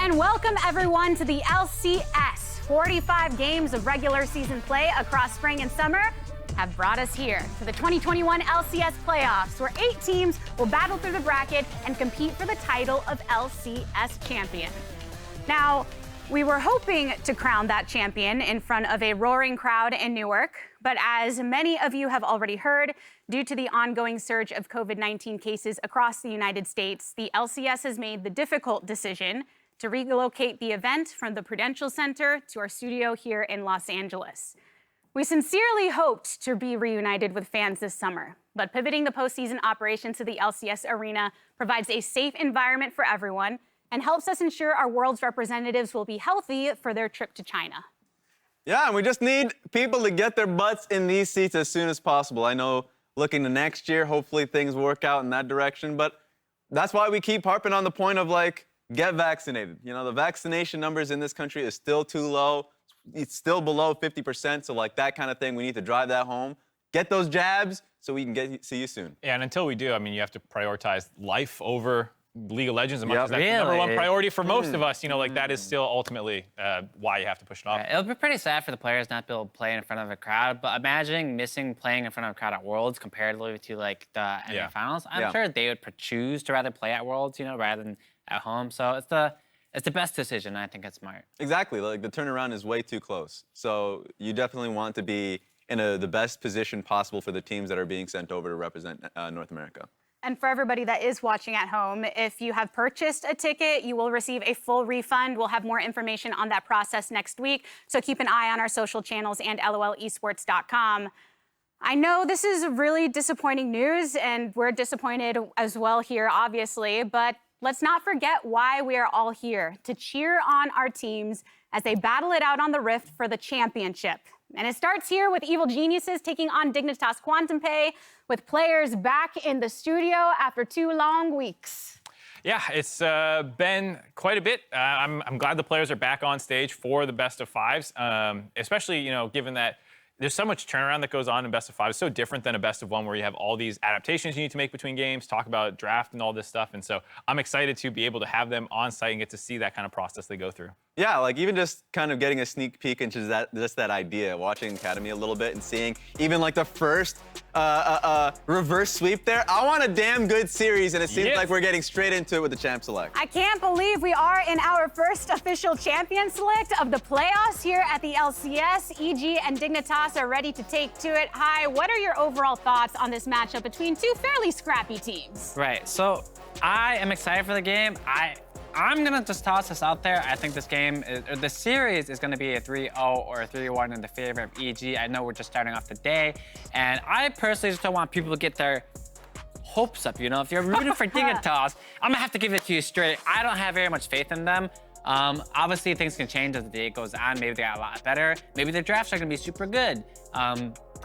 And welcome everyone to the LCS. 45 games of regular season play across spring and summer have brought us here to the 2021 LCS playoffs, where 8 teams will battle through the bracket and compete for the title of LCS champion. Now, we were hoping to crown that champion in front of a roaring crowd in Newark, but as many of you have already heard, due to the ongoing surge of COVID-19 cases across the United States, the LCS has made the difficult decision to relocate the event from the Prudential Center to our studio here in Los Angeles. We sincerely hoped to be reunited with fans this summer, but pivoting the postseason operations to the LCS arena provides a safe environment for everyone and helps us ensure our world's representatives will be healthy for their trip to China. Yeah, and we just need people to get their butts in these seats as soon as possible. I know looking to next year, hopefully things work out in that direction, but that's why we keep harping on the point of, like, get vaccinated. You know, the vaccination numbers in this country is still too low. It's still below 50%, so like that kind of thing, we need to drive that home. Get those jabs so we can see you soon. Yeah, and until we do, I mean, you have to prioritize life over League of Legends. As much as that's Really? the number one priority for most of us, you know, like that is still ultimately why you have to push it off. It'll be pretty sad for the players not to be able to play in front of a crowd, but imagining missing playing in front of a crowd at Worlds comparatively to like the NBA Finals, I'm sure they would choose to rather play at Worlds, you know, rather than at home. So it's the best decision. I think it's smart. Exactly. Like, the turnaround is way too close. So you definitely want to be in the best position possible for the teams that are being sent over to represent North America. And for everybody that is watching at home, if you have purchased a ticket, you will receive a full refund. We'll have more information on that process next week, so keep an eye on our social channels and lolesports.com. I know this is really disappointing news, and we're disappointed as well here, obviously, but let's not forget why we are all here, to cheer on our teams as they battle it out on the Rift for the championship. And it starts here with Evil Geniuses taking on Dignitas QNTMPAY, with players back in the studio after 2 long weeks. Yeah, it's been quite a bit. I'm glad the players are back on stage for the best of fives, especially, you know, given that there's so much turnaround that goes on in best of five. It's so different than a best of one where you have all these adaptations you need to make between games, talk about draft and all this stuff. And so I'm excited to be able to have them on site and get to see that kind of process they go through. Yeah, like even just kind of getting a sneak peek into that idea, watching Academy a little bit and seeing even like the first reverse sweep there. I want a damn good series, and it seems like we're getting straight into it with the champ select. I can't believe we are in our first official champion select of the playoffs here at the LCS. EG and Dignitas are ready to take to it. Hi, what are your overall thoughts on this matchup between 2 fairly scrappy teams? Right, so I am excited for the game. I'm gonna just toss this out there. I think this game, the series is gonna be a 3-0 or a 3-1 in the favor of EG. I know we're just starting off the day, and I personally just don't want people to get their hopes up, you know? If you're rooting for Dignitas, I'm gonna have to give it to you straight. I don't have very much faith in them. Obviously, things can change as the day goes on. Maybe they got a lot better. Maybe their drafts are gonna be super good.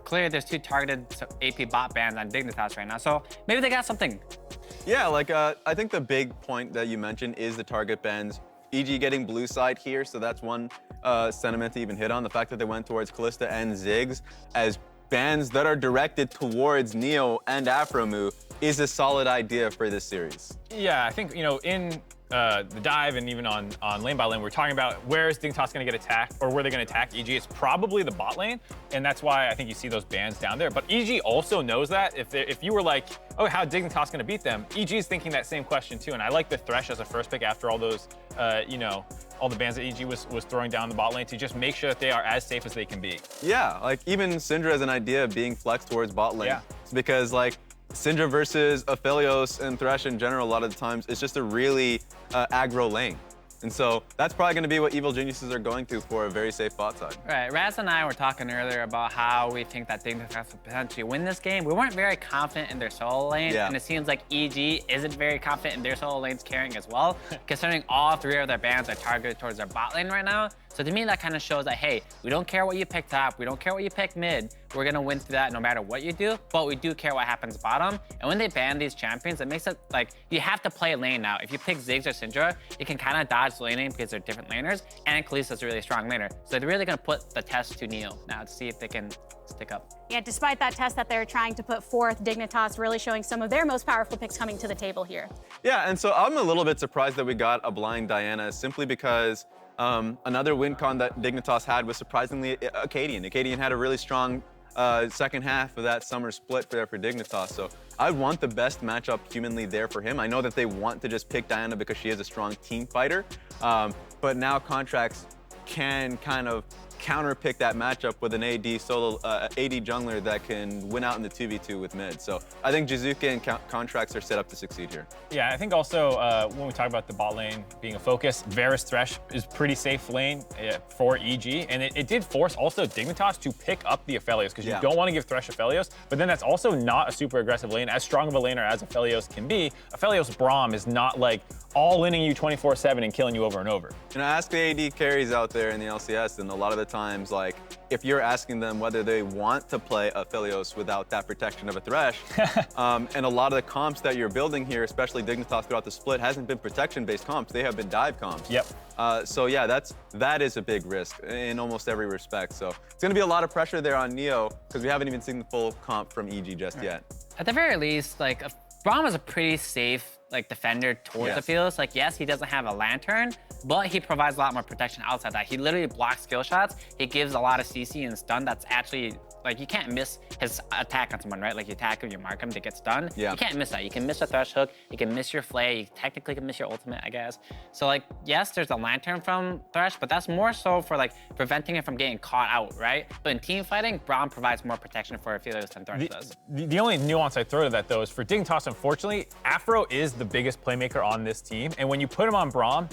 Clearly, there's 2 targeted AP bot bans on Dignitas right now, so maybe they got something. Yeah, like I think the big point that you mentioned is the target bans. EG getting blue side here, so that's one sentiment to even hit on. The fact that they went towards Kalista and Ziggs as bans that are directed towards Neo and Afromu is a solid idea for this series. Yeah, I think, you know, in the dive and even on lane by lane, we're talking about where is Dignitas going to get attacked, or where they're going to attack EG. It's probably the bot lane, and that's why I think you see those bans down there. But EG also knows that. If you were like, oh, how Dignitas going to beat them, EG is thinking that same question too. And I like the Thresh as a first pick after all those, you know, all the bans that EG was throwing down the bot lane to just make sure that they are as safe as they can be. Yeah, like even Syndra has an idea of being flexed towards bot lane. Yeah. It's because like Syndra versus Aphelios and Thresh in general, a lot of the times, it's just a really aggro lane. And so that's probably going to be what Evil Geniuses are going to for a very safe bot side. Right, Raz and I were talking earlier about how we think that Dignitas will potentially win this game. We weren't very confident in their solo lane, and it seems like EG isn't very confident in their solo lanes carrying as well, considering all 3 of their bans are targeted towards their bot lane right now. So to me, that kind of shows that, hey, we don't care what you pick top, we don't care what you pick mid, we're gonna win through that no matter what you do, but we do care what happens bottom. And when they ban these champions, it makes it like, you have to play lane now. If you pick Ziggs or Syndra, you can kind of dodge laning because they're different laners, and Kalisa's a really strong laner. So they're really gonna put the test to Neo now to see if they can stick up. Yeah, despite that test that they're trying to put forth, Dignitas really showing some of their most powerful picks coming to the table here. Yeah, and so I'm a little bit surprised that we got a blind Diana simply because another win con that Dignitas had was surprisingly Acadian. Acadian had a really strong second half of that summer split there for Dignitas. So I want the best matchup humanly there for him. I know that they want to just pick Diana because she is a strong team fighter, but now Contracts can kind of counter-pick that matchup with an AD solo, AD jungler that can win out in the 2v2 with mid. So I think Jizuka and Contracts are set up to succeed here. Yeah, I think also when we talk about the bot lane being a focus, Varus Thresh is pretty safe lane for EG, and it did force also Dignitas to pick up the Aphelios, because you don't want to give Thresh Aphelios, but then that's also not a super aggressive lane. As strong of a laner as Aphelios can be, Aphelios Braum is not like all-inning you 24/7 and killing you over and over. You know, ask the AD carries out there in the LCS, and a lot of the times, like, if you're asking them whether they want to play Aphelios without that protection of a Thresh, and a lot of the comps that you're building here, especially Dignitas throughout the split, hasn't been protection-based comps. They have been dive comps. Yep. So yeah, that is a big risk in almost every respect. So it's going to be a lot of pressure there on Neo because we haven't even seen the full comp from EG just yet. At the very least, like, Braum is a pretty safe defender towards Aphelios. Like, yes, he doesn't have a lantern, but he provides a lot more protection outside that. He literally blocks skill shots. He gives a lot of CC and stun that's actually, like, you can't miss his attack on someone, right? Like, you attack him, you mark him to get stunned. Yeah. You can't miss that. You can miss a Thresh hook, you can miss your Flay, you technically can miss your ultimate, I guess. So, like, yes, there's a lantern from Thresh, but that's more so for, like, preventing him from getting caught out, right? But in team fighting, Braum provides more protection for Aphelios than Thresh does. The only nuance I throw to that, though, is for Dignitas, unfortunately, Afro is the biggest playmaker on this team, and when you put him on Braum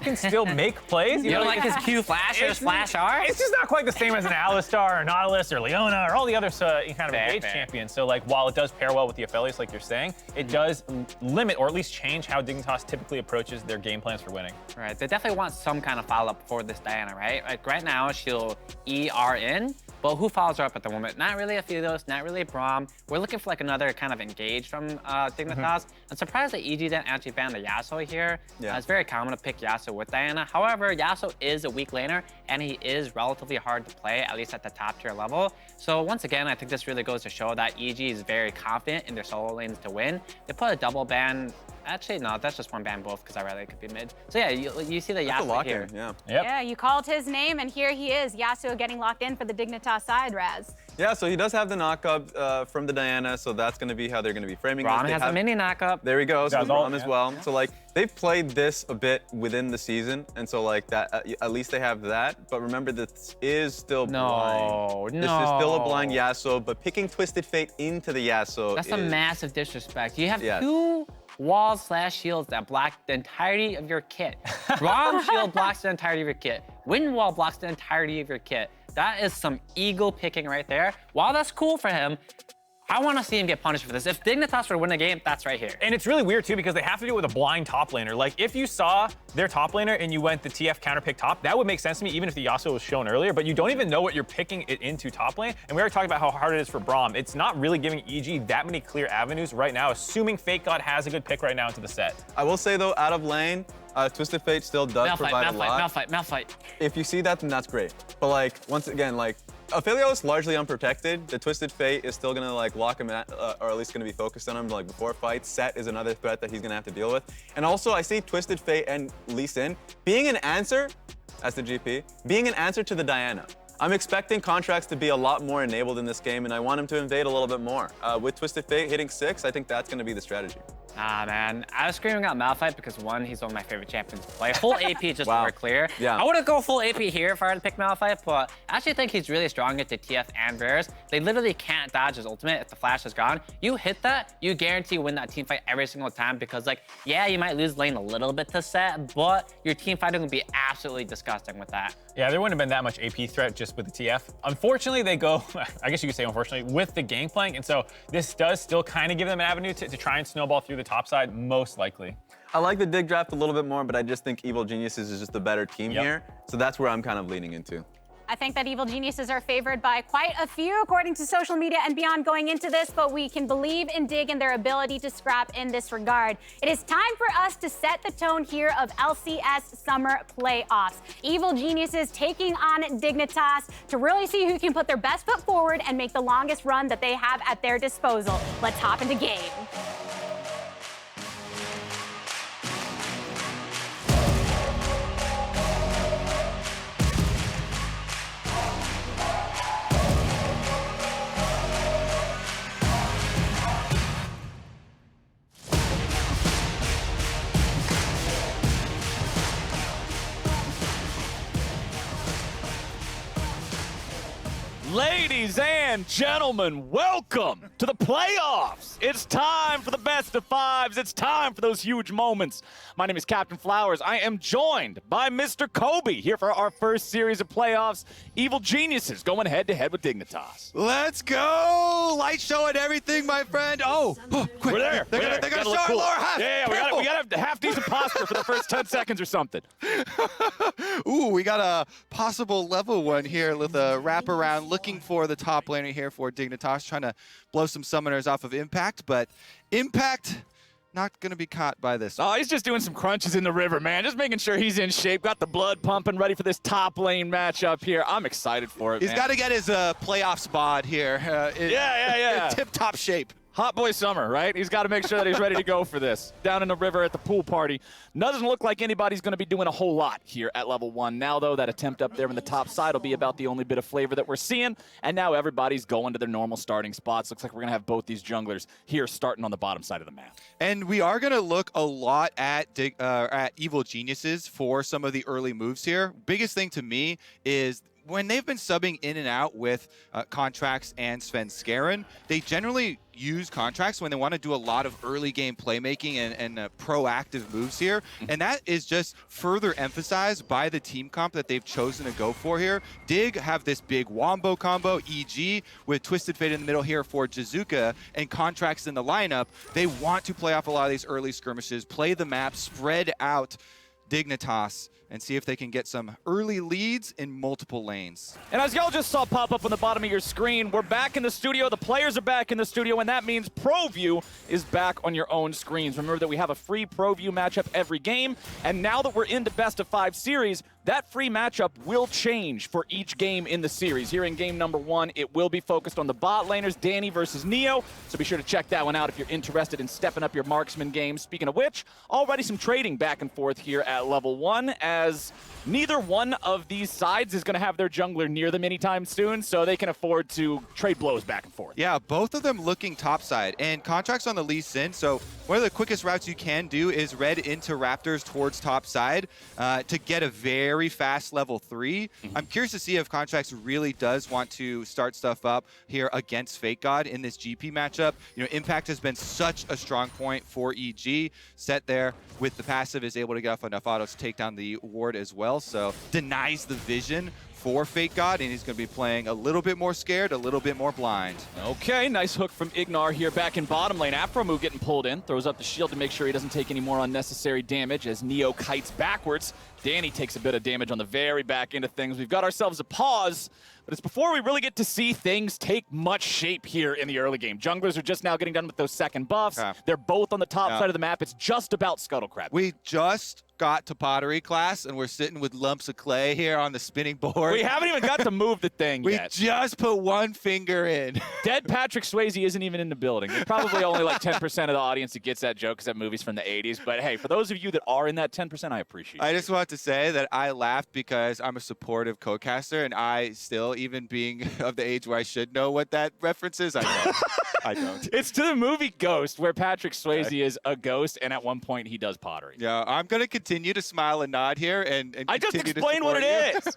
can still make plays. You know, like his Q flash or his flash R? It's just not quite the same as an Alistar or Nautilus or Leona or all the other kind of engaged champions. So, like, while it does pair well with the Aphelios, like you're saying, it does limit or at least change how Dignitas typically approaches their game plans for winning. Right, they definitely want some kind of follow-up for this Diana, right? Like, right now, she'll ER in, but who follows her up at the moment? Not really Aphelios, not really Braum. We're looking for, like, another kind of engage from Dignitas. I'm surprised that EG didn't actually ban the Yasuo here. It's very common to pick Yasuo with Diana. However, Yasuo is a weak laner, and he is relatively hard to play, at least at the top tier level. So once again, I think this really goes to show that EG is very confident in their solo lanes to win. They put a double ban. Actually, no, that's just one ban both because I rather it could be mid. So yeah, you see the Yasuo here. Yeah, you called his name, and here he is, Yasuo getting locked in for the Dignitas side, Raz. Yeah, so he does have the knockup from the Diana, so that's going to be how they're going to be framing it. Braum has a mini knockup. There we go, so Braum as well. Yeah. So, like, they've played this a bit within the season, and so, like, that at least they have that. But remember, this is still blind. This is still a blind Yasuo, but picking Twisted Fate into the Yasuo That's a massive disrespect. You have two walls/shields that block the entirety of your kit. Braum shield blocks the entirety of your kit. Wind wall blocks the entirety of your kit. That is some ego picking right there. While that's cool for him, I want to see him get punished for this. If Dignitas were to win a game, that's right here. And it's really weird, too, because they have to do it with a blind top laner. Like, if you saw their top laner and you went the TF counterpick top, that would make sense to me, even if the Yasuo was shown earlier, but you don't even know what you're picking it into top lane. And we already talked about how hard it is for Braum. It's not really giving EG that many clear avenues right now, assuming Fake God has a good pick right now into the set. I will say, though, out of lane, Twisted Fate still does provide a lot. Malfight. If you see that, then that's great. But, like, once again, like, Aphelios largely unprotected. The Twisted Fate is still gonna, like, lock him at, or at least gonna be focused on him, like, before fights. Set is another threat that he's gonna have to deal with. And also, I see Twisted Fate and Lee Sin being an answer, as the GP, being an answer to the Diana. I'm expecting Contracts to be a lot more enabled in this game, and I want him to invade a little bit more. With Twisted Fate hitting 6, I think that's gonna be the strategy. Ah, man. I was screaming out Malphite because, one, he's one of my favorite champions to play. Full AP just Wow. more clear. Yeah. I wouldn't go full AP here if I had to pick Malphite, but I actually think he's really strong into TF and Varus. They literally can't dodge his ultimate if the flash is gone. You hit that, you guarantee win that team fight every single time because, like, yeah, you might lose lane a little bit to set, but your team fighting would be absolutely disgusting with that. Yeah, there wouldn't have been that much AP threat just with the TF. Unfortunately, they go, I guess you could say unfortunately, with the Gangplank, and so this does still kind of give them an avenue to try and snowball through the top side, most likely. I like the Dig draft a little bit more, but I just think Evil Geniuses is just the better team here. So that's where I'm kind of leaning into. I think that Evil Geniuses are favored by quite a few, according to social media and beyond going into this, but we can believe in Dig and their ability to scrap in this regard. It is time for us to set the tone here of LCS Summer Playoffs. Evil Geniuses taking on Dignitas to really see who can put their best foot forward and make the longest run that they have at their disposal. Let's hop into game. Ladies and gentlemen, welcome to the playoffs. It's time for the best of fives. It's time for those huge moments. My name is Captain Flowers. I am joined by Mr. Kobe here for our first series of playoffs. Evil Geniuses going head-to-head with Dignitas. Let's go! Light show and everything, my friend. Oh, quick. We're there. They're gonna show our cool. lower half. Yeah, we gotta have a half-decent posture for the first 10 seconds or something. Ooh, we got a possible level one here with a wraparound looking for the top laner here for Dignitas, trying to blow some summoners off of Impact, but Impact not going to be caught by this. Oh, he's just doing some crunches in the river, man. Just making sure he's in shape. Got the blood pumping, ready for this top lane matchup here. I'm excited for it, He's got to get his playoff bod here. Yeah. In tip-top shape. Hot boy summer, right? He's got to make sure that he's ready to go for this. Down in the river at the pool party. Doesn't look like anybody's going to be doing a whole lot here at level 1. Now, though, that attempt up there in the top side will be about the only bit of flavor that we're seeing. And now everybody's going to their normal starting spots. Looks like we're going to have both these junglers here starting on the bottom side of the map. And we are going to look a lot at Evil Geniuses for some of the early moves here. Biggest thing to me is when they've been subbing in and out with Contracts and Svenskeren, they generally use Contracts when they want to do a lot of early game playmaking and proactive moves here. And that is just further emphasized by the team comp that they've chosen to go for here. Dig have this big Wombo combo, EG, with Twisted Fate in the middle here for Jizuka and Contracts in the lineup. They want to play off a lot of these early skirmishes, play the map, spread out Dignitas, and see if they can get some early leads in multiple lanes. And as y'all just saw pop up on the bottom of your screen, we're back in the studio. The players are back in the studio, and that means Pro View is back on your own screens. Remember that we have a free Pro View matchup every game, and now that we're in the best of 5 series, that free matchup will change for each game in the series. Here in game number 1, it will be focused on the bot laners, Danny versus Neo, so be sure to check that one out if you're interested in stepping up your marksman game. Speaking of which, already some trading back and forth here at level 1, as neither one of these sides is going to have their jungler near them anytime soon, so they can afford to trade blows back and forth. Yeah, both of them looking topside, and Contracts on the Lee Sin, so one of the quickest routes you can do is red into Raptors towards topside to get a very fast level 3. I'm curious to see if Contracts really does want to start stuff up here against Fake God in this GP matchup. You know, Impact has been such a strong point for EG. Set there with the passive is able to get off enough autos to take down the ward as well, so denies the vision for Fake God, and he's going to be playing a little bit more scared, a little bit more blind. Okay, nice hook from Ignar here back in bottom lane. Afro move getting pulled in, throws up the shield to make sure he doesn't take any more unnecessary damage as Neo kites backwards. Danny takes a bit of damage on the very back end of things. We've got ourselves a pause, but it's before we really get to see things take much shape here in the early game. Junglers are just now getting done with those second buffs. They're both on the top side of the map. It's just about Scuttlecrab. We just got to pottery class, and we're sitting with lumps of clay here on the spinning board. We haven't even got to move the thing yet. We just put one finger in. Dead Patrick Swayze isn't even in the building. There's probably only like 10% of the audience that gets that joke because that movie's from the 80s. But hey, for those of you that are in that 10%, I appreciate it. I just want to say that I laughed because I'm a supportive co-caster, and I still, even being of the age where I should know what that reference is, I don't. I don't. It's to the movie Ghost, where Patrick Swayze is a ghost, and at one point he does pottery. Yeah, I'm going to continue to smile and nod here and I just continue to explained what it is.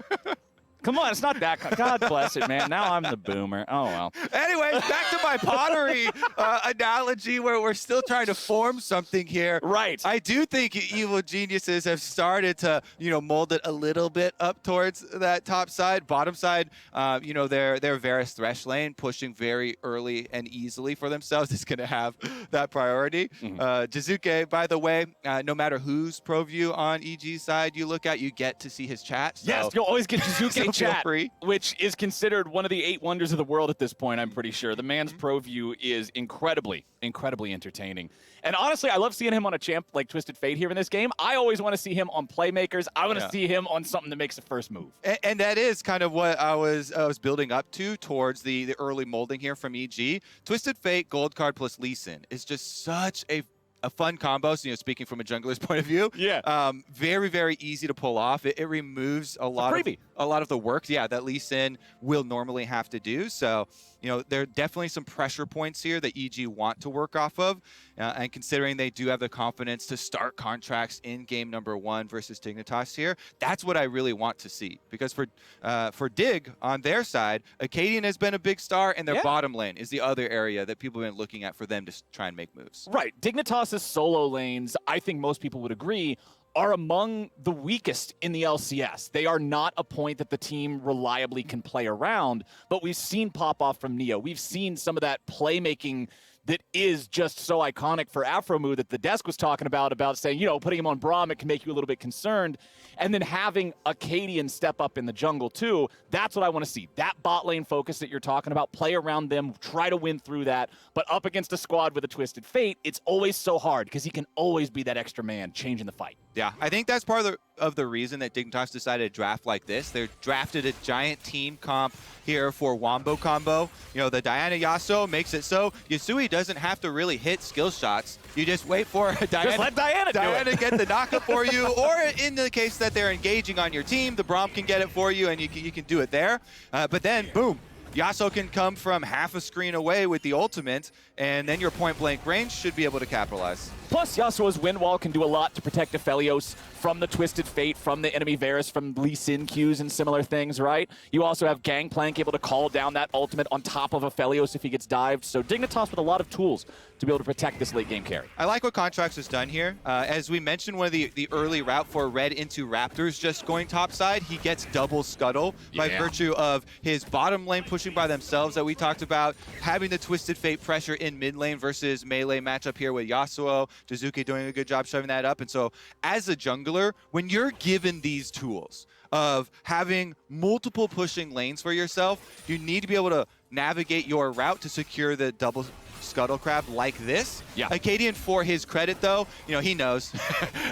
Come on, it's not that. God bless it, man. Now I'm the boomer. Oh, well. Anyways, back to my pottery analogy where we're still trying to form something here. Right. I do think Evil Geniuses have started to, mold it a little bit up towards that top side. Bottom side, their Varus Thresh lane pushing very early and easily for themselves is going to have that priority. Jizuke, by the way, no matter whose pro view on EG's side you look at, you get to see his chat. So. Yes, you'll always get Jizuke So chat, free. which is considered one of the 8 wonders of the world at this point, I'm pretty sure. The man's pro view is incredibly entertaining. And honestly, I love seeing him on a champ like Twisted Fate here in this game. I always want to see him on playmakers. I want to see him on something that makes the first move. And that is kind of what I was building up to towards the early molding here from EG. Twisted Fate, Gold Card plus Lee Sin is just such a fun combo, so, speaking from a jungler's point of view. Yeah. Very, very easy to pull off. It removes a lot of the work, that Lee Sin will normally have to do. So, there are definitely some pressure points here that EG want to work off of. And considering they do have the confidence to start contracts in game number 1 versus Dignitas here, that's what I really want to see. Because for Dig, on their side, Acadian has been a big star, and their bottom lane is the other area that people have been looking at for them to try and make moves. Right. Dignitas' solo lanes, I think most people would agree, are among the weakest in the LCS. They are not a point that the team reliably can play around, but we've seen pop off from Neo. We've seen some of that playmaking that is just so iconic for Afromu that the desk was talking about saying, putting him on Braum, it can make you a little bit concerned. And then having Acadian step up in the jungle too, that's what I want to see. That bot lane focus that you're talking about, play around them, try to win through that. But up against a squad with a Twisted Fate, it's always so hard because he can always be that extra man changing the fight. Yeah, I think that's part of the reason that Dignitas decided to draft like this. They drafted a giant team comp here for Wombo combo. The Diana Yasuo makes it so Yasui doesn't have to really hit skill shots. You just wait for Diana. Just let Diana do it. Get the knockup for you, or in the case that they're engaging on your team, the Braum can get it for you, and you can do it there. But then, boom. Yasuo can come from half a screen away with the ultimate, and then your point-blank range should be able to capitalize. Plus, Yasuo's wind wall can do a lot to protect Aphelios from the Twisted Fate, from the enemy Varus, from Lee Sin Qs and similar things, right? You also have Gangplank able to call down that ultimate on top of Aphelios if he gets dived. So Dignitas with a lot of tools to be able to protect this late game carry. I like what Contracts has done here. As we mentioned, one of the early route for Red into Raptors just going topside, he gets double scuttle by virtue of his bottom lane pushing by themselves that we talked about, having the Twisted Fate pressure in mid lane versus melee matchup here with Yasuo, Jizuke doing a good job shoving that up. And so as a jungler, when you're given these tools of having multiple pushing lanes for yourself, you need to be able to navigate your route to secure the double scuttle crab like this. Yeah. Acadian, for his credit though, he knows.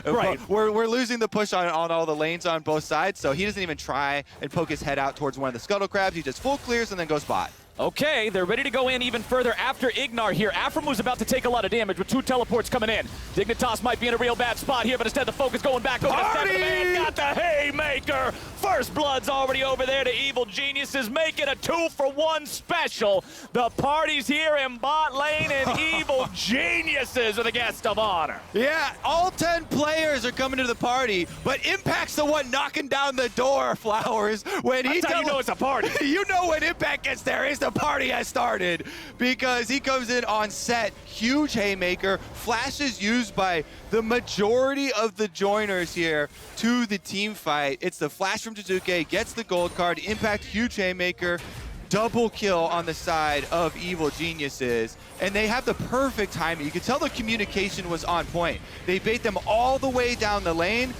Right. We're losing the push on all the lanes on both sides, so he doesn't even try and poke his head out towards one of the scuttle crabs. He just full clears and then goes bot. Okay, they're ready to go in even further after Ignar here. Aframu's about to take a lot of damage with 2 teleports coming in. Dignitas might be in a real bad spot here, but instead the focus going back over to Seven. The man got the haymaker. First blood's already over there to Evil Geniuses. Make it a 2-for-1 special. The party's here in bot lane, and Evil Geniuses are the guest of honor. Yeah, all 10 players are coming to the party, but Impact's the one knocking down the door, Flowers. When That's how you know it's a party. You know when Impact gets there, the party has started, because he comes in on set, huge haymaker, flashes used by the majority of the joiners here to the team fight. It's the flash from Jizuke, gets the gold card, Impact, huge haymaker, double kill on the side of Evil Geniuses, and they have the perfect timing. You can tell the communication was on point. They bait them all the way down the lane,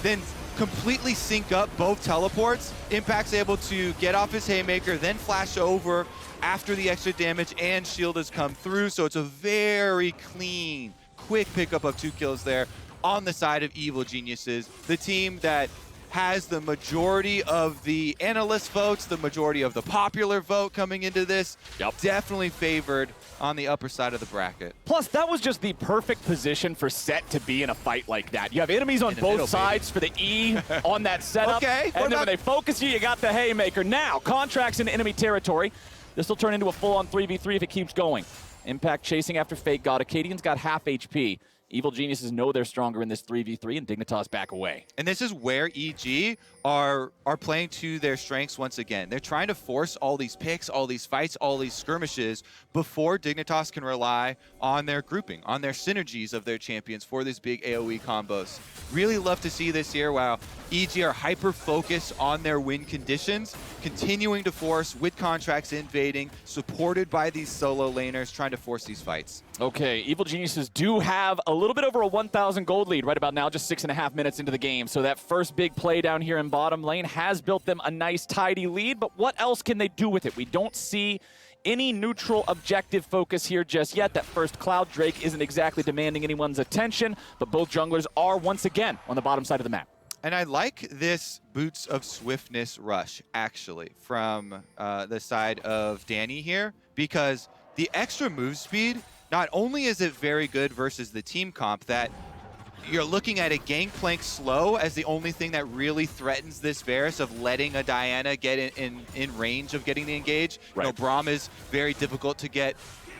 then completely sync up both teleports. Impact's able to get off his haymaker, then flash over after the extra damage, and shield has come through. So it's a very clean, quick pickup of 2 kills there on the side of Evil Geniuses. The team that has the majority of the analyst votes, the majority of the popular vote coming into this. Definitely favored on the upper side of the bracket. Plus, that was just the perfect position for Set to be in a fight like that. You have enemies on both sides for the E on that setup. Okay, and then when they focus you, you got the haymaker. Now, Contracts in enemy territory. This will turn into a full-on 3v3 if it keeps going. Impact chasing after Fake God. Acadian's got half HP. Evil Geniuses know they're stronger in this 3v3, and Dignitas back away. And this is where EG are playing to their strengths once again. They're trying to force all these picks, all these fights, all these skirmishes before Dignitas can rely on their grouping, on their synergies of their champions for these big AoE combos. Really love to see this here while EG are hyper-focused on their win conditions, continuing to force with contracts invading, supported by these solo laners, trying to force these fights. Okay, Evil Geniuses do have a little bit over a 1,000 gold lead right about now, just 6.5 minutes into the game. So that first big play down here in bottom lane has built them a nice, tidy lead. But what else can they do with it? We don't see any neutral objective focus here just yet. That first Cloud Drake isn't exactly demanding anyone's attention, but both junglers are once again on the bottom side of the map. And I like this Boots of Swiftness rush, actually, from the side of Danny here, because the extra move speed, not only is it very good versus the team comp, that you're looking at a gangplank slow as the only thing that really threatens this Varus of letting a Diana get in range of getting the engage. Right. You know, Braum is very difficult to get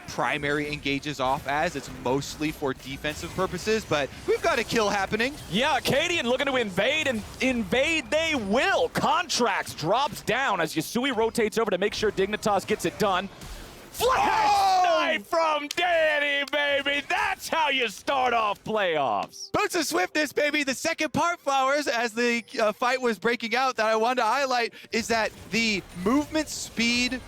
primary engages off as. It's mostly for defensive purposes, but we've got a kill happening. Yeah, Acadian looking to invade, and invade they will. Contracts drops down as Yasui rotates over to make sure Dignitas gets it done. Flash snipe from Danny, baby. That's how you start off playoffs. Boots of Swiftness, baby. The second part, Flowers, as the fight was breaking out, that I wanted to highlight is that the movement speed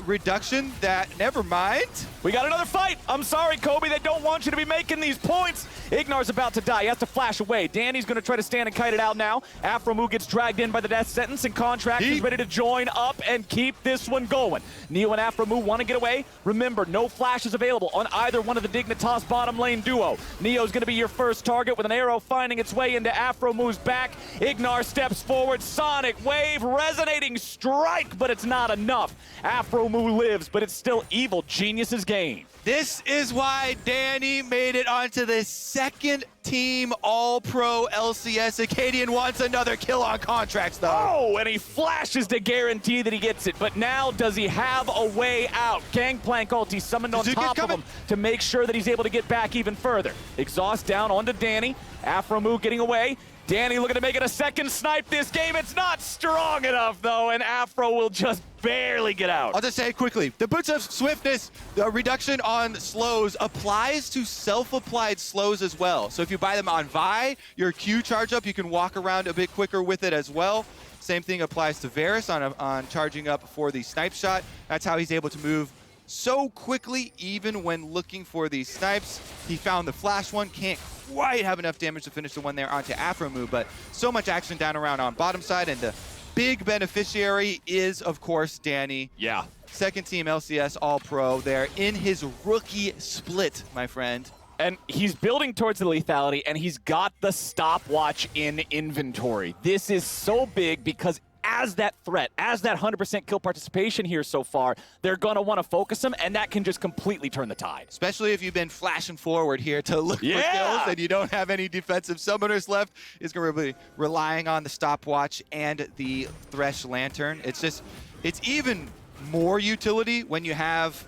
reduction that, never mind. We got another fight. I'm sorry, Kobe. They don't want you to be making these points. Ignar's about to die. He has to flash away. Danny's going to try to stand and kite it out now. Afromu gets dragged in by the death sentence, and Contract is ready to join up and keep this one going. Neo and Afromu want to get away. Remember, no flashes available on either one of the Dignitas bottom lane duo. Neo's going to be your first target with an arrow finding its way into Afromu's back. Ignar steps forward. Sonic Wave, resonating strike, but it's not enough. Afromu lives, but it's still Evil Genius's game. This is why Danny made it onto the second team All-Pro LCS. Acadian wants another kill on Contracts, though. Oh, and he flashes to guarantee that he gets it. But now, does he have a way out? Gangplank ulti summoned on top of him to make sure that he's able to get back even further. Exhaust down onto Danny. Afromu getting away. Danny looking to make it a second snipe this game. It's not strong enough, though, and Afro will just barely get out. I'll just say it quickly. The Boots of Swiftness, the reduction on slows applies to self-applied slows as well. So if you buy them on Vi, your Q charge up, you can walk around a bit quicker with it as well. Same thing applies to Varus on charging up for the snipe shot. That's how he's able to move so quickly, even when looking for these snipes. He found the flash one, can't quite have enough damage to finish the one there onto Afromu, but so much action down around on bottom side, and the big beneficiary is, of course, Danny. Yeah. Second team LCS All-Pro there in his rookie split, my friend. And he's building towards the lethality, and he's got the stopwatch in inventory. This is so big because as that threat, as that 100% kill participation here so far, they're going to want to focus him, and that can just completely turn the tide. Especially if you've been flashing forward here to look for kills and you don't have any defensive summoners left. He's going to be relying on the stopwatch and the Thresh Lantern. It's even more utility when you have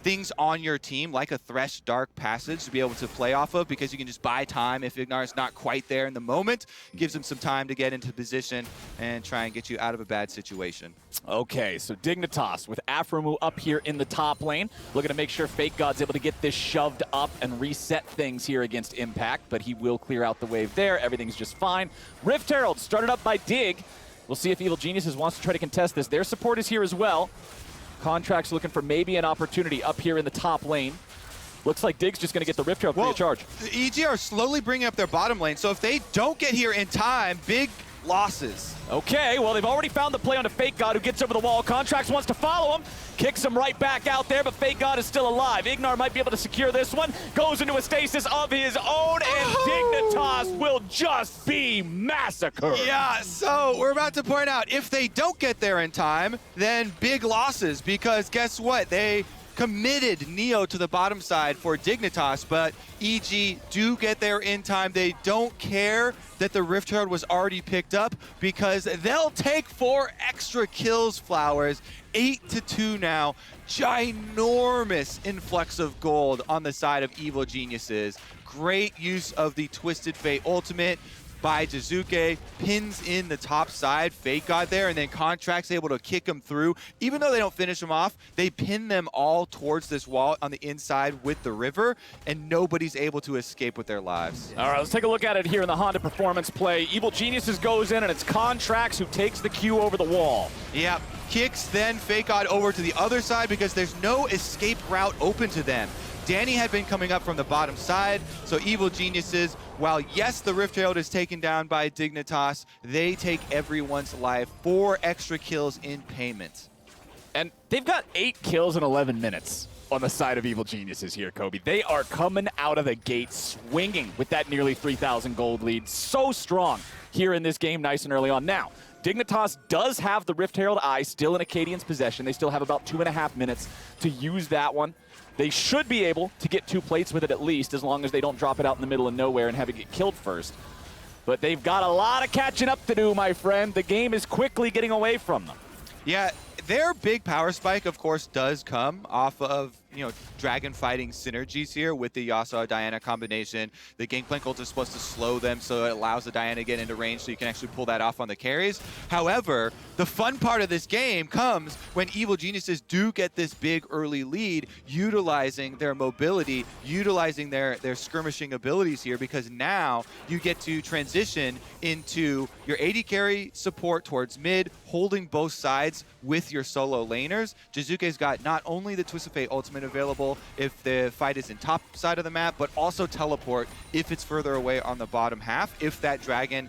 things on your team like a Thresh Dark Passage to be able to play off of, because you can just buy time if Ignar's not quite there in the moment. Gives him some time to get into position and try and get you out of a bad situation. Okay, so Dignitas with Afromu up here in the top lane, looking to make sure Fake God's able to get this shoved up and reset things here against Impact, but he will clear out the wave there. Everything's just fine. Rift Herald started up by Dig. We'll see if Evil Geniuses wants to try to contest this. Their support is here as well. Contracts looking for maybe an opportunity up here in the top lane. Looks like Dig's just going to get the Rift Herald free of charge. EG are slowly bringing up their bottom lane, so if they don't get here in time, big losses. Okay, well, they've already found the play on the Fake God, who gets over the wall. Contracts wants to follow him, kicks him right back out there, but Fake God is still alive. Ignar might be able to secure this one, goes into a stasis of his own, and Dignitas will just be massacred. Yeah, so we're about to point out, if they don't get there in time, then big losses, because guess what? They committed Neo to the bottom side for Dignitas, but EG do get there in time. They don't care that the Rift Herald was already picked up because they'll take 4 extra kills, Flowers. 8-2 now. Ginormous influx of gold on the side of Evil Geniuses. Great use of the Twisted Fate ultimate by Jizuke, pins in the top side. Fate got there, and then Contract's able to kick him through. Even though they don't finish him off, they pin them all towards this wall on the inside with the river, and nobody's able to escape with their lives. All right, let's take a look at it here in the Honda Performance play. Evil Geniuses goes in, and it's Contracts who takes the Q over the wall. Yeah, kicks then Fate God over to the other side because there's no escape route open to them. Danny had been coming up from the bottom side, so Evil Geniuses, while yes, the Rift Herald is taken down by Dignitas, they take everyone's life. 4 extra kills in payment. And they've got 8 kills in 11 minutes on the side of Evil Geniuses here, Kobe. They are coming out of the gate swinging with that nearly 3,000 gold lead. So strong here in this game, nice and early on. Now, Dignitas does have the Rift Herald Eye still in Acadian's possession. They still have about 2.5 minutes to use that one. They should be able to get 2 plates with it at least, as long as they don't drop it out in the middle of nowhere and have it get killed first. But they've got a lot of catching up to do, my friend. The game is quickly getting away from them. Yeah, their big power spike, of course, does come off of, dragon fighting synergies here with the Yasuo-Diana combination. The Gangplank ult is supposed to slow them, so it allows the Diana to get into range so you can actually pull that off on the carries. However, the fun part of this game comes when Evil Geniuses do get this big early lead, utilizing their mobility, utilizing their skirmishing abilities here, because now you get to transition into your AD carry support towards mid, holding both sides with your solo laners. Jizuke's got not only the Twisted Fate ultimate available if the fight is in top side of the map, but also teleport if it's further away on the bottom half, if that dragon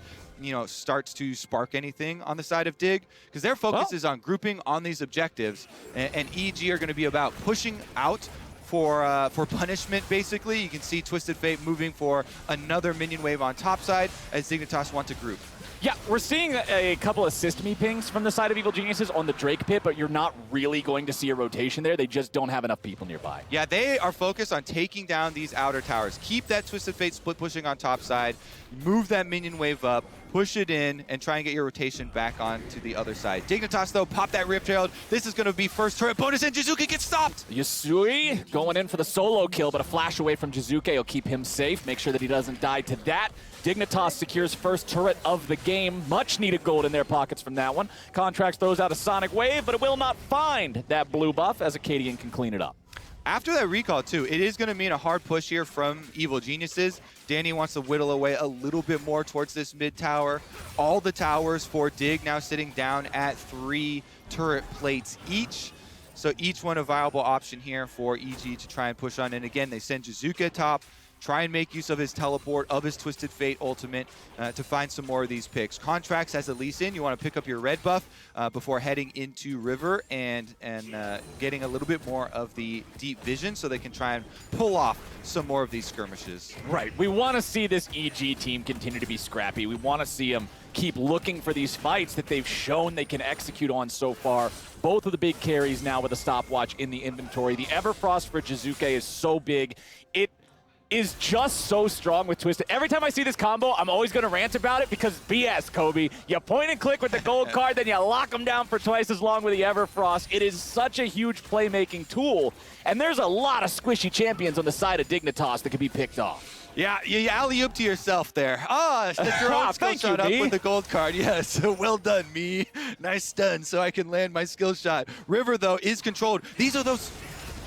starts to spark anything on the side of Dig, because their focus is on grouping on these objectives, and EG are going to be about pushing out for punishment, basically. You can see Twisted Fate moving for another minion wave on top side as Dignitas want to group. Yeah, we're seeing a couple of assist me pings from the side of Evil Geniuses on the Drake pit, but you're not really going to see a rotation there. They just don't have enough people nearby. Yeah, they are focused on taking down these outer towers. Keep that Twisted Fate split pushing on top side, move that minion wave up, push it in, and try and get your rotation back onto the other side. Dignitas, though, pop that Rift Herald. This is going to be first turret bonus, and Jizuke gets stopped! Yasui going in for the solo kill, but a flash away from Jizuke will keep him safe, make sure that he doesn't die to that. Dignitas secures first turret of the game. Much needed gold in their pockets from that one. Contracts throws out a Sonic Wave, but it will not find that blue buff as Acadian can clean it up. After that recall, too, it is going to mean a hard push here from Evil Geniuses. Danny wants to whittle away a little bit more towards this mid tower. All the towers for Dig now sitting down at 3 turret plates each. So each one a viable option here for EG to try and push on. And again, they send Jizuke top. Try and make use of his teleport, of his Twisted Fate ultimate to find some more of these picks. Contracts as a lease in, you want to pick up your red buff before heading into River and getting a little bit more of the deep vision so they can try and pull off some more of these skirmishes. Right. We want to see this EG team continue to be scrappy. We want to see them keep looking for these fights that they've shown they can execute on so far. Both of the big carries now with a stopwatch in the inventory. The Everfrost for Jizuke is so big. It is just so strong with Twisted. Every time I see this combo, I'm always going to rant about it because BS, Kobe. You point and click with the gold card, then you lock them down for twice as long with the Everfrost. It is such a huge playmaking tool, and there's a lot of squishy champions on the side of Dignitas that can be picked off. Yeah, you alley-oop to yourself there. Set your own skill shot up with the gold card. Yes, well done, me. Nice stun so I can land my skill shot. River, though, is controlled. These are those...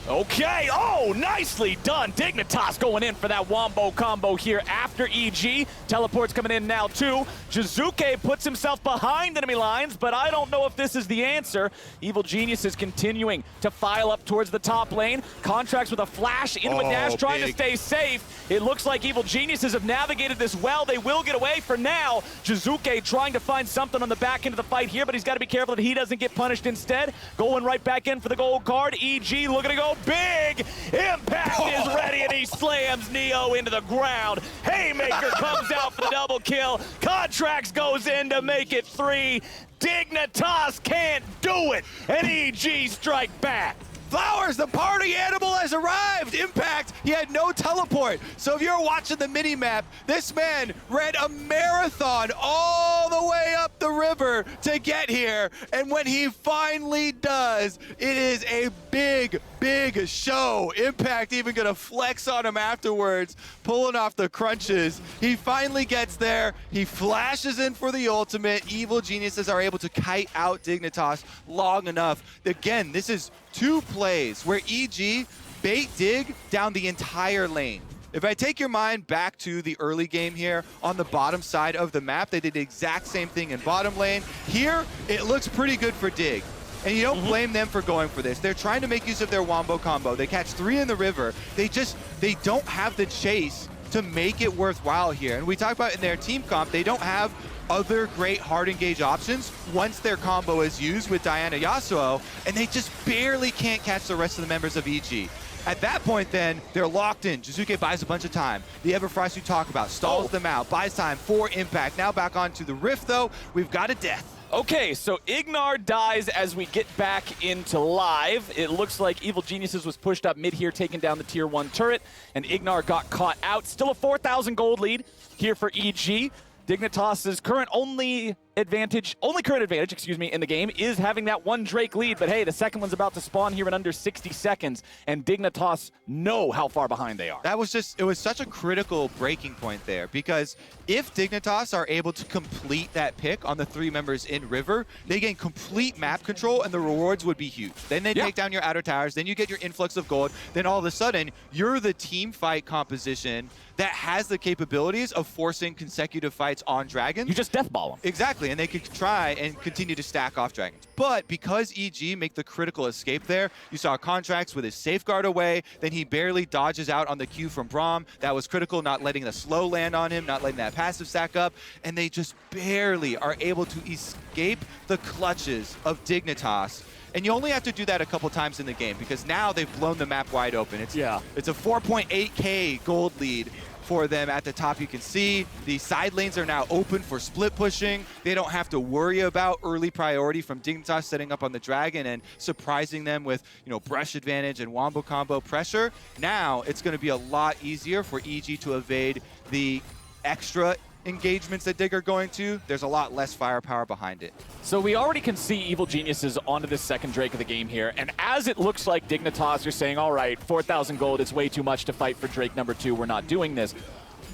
Okay, oh, nicely done. Dignitas going in for that wombo combo here after EG. Teleport's coming in now, too. Jizuke puts himself behind enemy lines, but I don't know if this is the answer. Evil Genius is continuing to file up towards the top lane. Contracts with a flash into a dash, trying to stay safe. It looks like Evil Geniuses have navigated this well. They will get away for now. Jizuke trying to find something on the back end of the fight here, but he's got to be careful that he doesn't get punished instead. Going right back in for the gold card. EG looking to go big. Impact is ready, and he slams Neo into the ground. Haymaker comes out for the double kill. Contracts goes in to make it 3. Dignitas can't do it, and EG strike back. Flowers, the party animal has arrived. Impact, he had no teleport. So if you're watching the mini-map, this man ran a marathon all the way up the river to get here. And when he finally does, it is a big, big show. Impact even gonna flex on him afterwards, pulling off the crunches. He finally gets there. He flashes in for the ultimate. Evil Geniuses are able to kite out Dignitas long enough. Again, this is 2 plays where EG bait Dig down the entire lane. If I take your mind back to the early game here on the bottom side of the map, they did the exact same thing in bottom lane. Here, it looks pretty good for Dig. And you don't blame them for going for this. They're trying to make use of their wombo combo. They catch 3 in the river. They don't have the chase to make it worthwhile here. And we talked about in their team comp, they don't have other great hard engage options once their combo is used with Diana Yasuo, and they just barely can't catch the rest of the members of EG. At that point then, they're locked in. Jizuke buys a bunch of time. The Everfrost you talk about stalls them out, buys time for Impact. Now back onto the Rift though, we've got a death. Okay, so Ignar dies as we get back into live. It looks like Evil Geniuses was pushed up mid here, taking down the tier 1 turret, and Ignar got caught out. Still a 4,000 gold lead here for EG. Dignitas's current only current advantage, in the game is having that 1 Drake lead, but hey, the second one's about to spawn here in under 60 seconds, and Dignitas know how far behind they are. It was such a critical breaking point there, because if Dignitas are able to complete that pick on the 3 members in River, they gain complete map control and the rewards would be huge. Then they take down your outer towers, then you get your influx of gold, then all of a sudden, you're the team fight composition that has the capabilities of forcing consecutive fights on dragons. You just deathball them. Exactly, and they could try and continue to stack off dragons. But because EG make the critical escape there, you saw Contracts with his safeguard away, then he barely dodges out on the Q from Braum. That was critical, not letting the slow land on him, not letting that passive stack up, and they just barely are able to escape the clutches of Dignitas. And you only have to do that a couple times in the game, because now they've blown the map wide open. It's a 4.8k gold lead for them at the top. You can see the side lanes are now open for split pushing. They don't have to worry about early priority from Dignitas setting up on the dragon and surprising them with, brush advantage and wombo combo pressure. Now it's going to be a lot easier for EG to evade the extra engagements that Dig are going to. There's a lot less firepower behind it. So we already can see Evil Geniuses onto the second Drake of the game here, and as it looks like Dignitas are saying, all right, 4,000 gold, it's way too much to fight for Drake number 2, we're not doing this.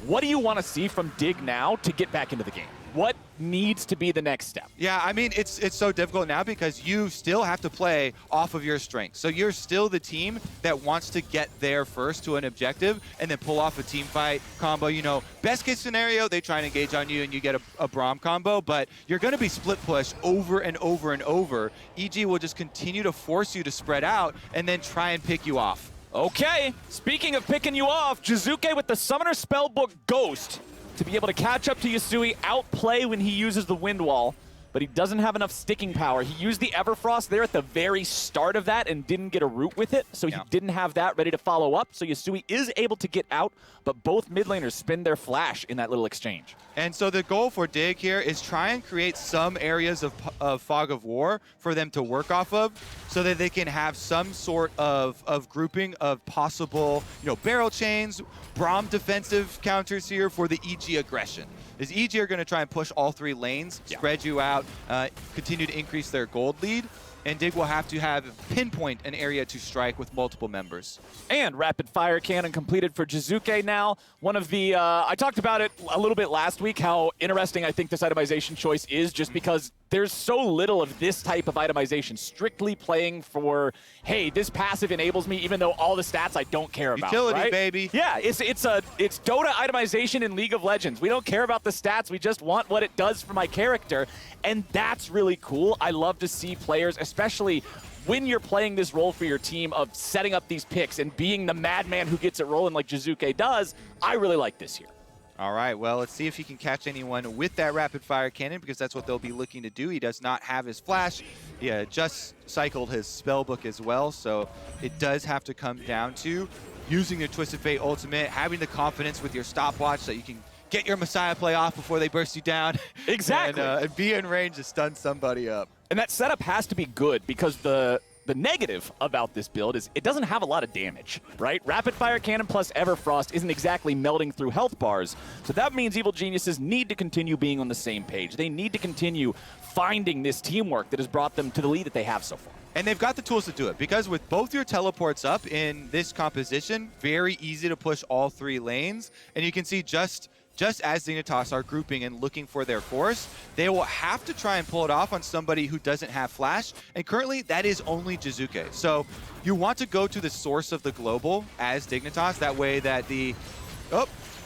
What do you want to see from Dig now to get back into the game? What needs to be the next step? Yeah, I mean, it's so difficult now because you still have to play off of your strengths. So you're still the team that wants to get there first to an objective and then pull off a team fight combo. Best case scenario, they try and engage on you and you get a Braum combo, but you're going to be split pushed over and over and over. EG will just continue to force you to spread out and then try and pick you off. Okay, speaking of picking you off, Jizuke with the Summoner Spellbook Ghost to be able to catch up to Yasui, outplay when he uses the Wind Wall, but he doesn't have enough sticking power. He used the Everfrost there at the very start of that and didn't get a root with it, so he didn't have that ready to follow up, so Yasui is able to get out, but both mid laners spin their flash in that little exchange. And so the goal for Dig here is try and create some areas of Fog of War for them to work off of so that they can have some sort of grouping of possible, barrel chains, Braum defensive counters here for the EG aggression. Is EG are going to try and push all 3 lanes, spread you out, continue to increase their gold lead, and Dig will have to pinpoint an area to strike with multiple members. And rapid fire cannon completed for Jizuke now. One of the, I talked about it a little bit last week, how interesting I think this itemization choice is, just because there's so little of this type of itemization, strictly playing for, hey, this passive enables me even though all the stats I don't care about. Utility, right? baby. Yeah, it's Dota itemization in League of Legends. We don't care about the stats, we just want what it does for my character, and that's really cool. I love to see players, especially when you're playing this role for your team of setting up these picks and being the madman who gets it rolling like Jizuke does. I really like this here. All right, well, let's see if he can catch anyone with that rapid fire cannon, because that's what they'll be looking to do. He does not have his flash. He just cycled his spellbook as well, so it does have to come down to using your Twisted Fate ultimate, having the confidence with your stopwatch so you can get your Messiah play off before they burst you down. Exactly. And be in range to stun somebody up. And that setup has to be good because the the negative about this build is it doesn't have a lot of damage, right? Rapid Fire Cannon plus Everfrost isn't exactly melting through health bars, so that means Evil Geniuses need to continue being on the same page. They need to continue finding this teamwork that has brought them to the lead that they have so far. And they've got the tools to do it, because with both your teleports up in this composition, very easy to push all 3 lanes. And you can see just as Dignitas are grouping and looking for their force, they will have to try and pull it off on somebody who doesn't have flash. And currently, that is only Jizuke. So you want to go to the source of the global as Dignitas. That way that the...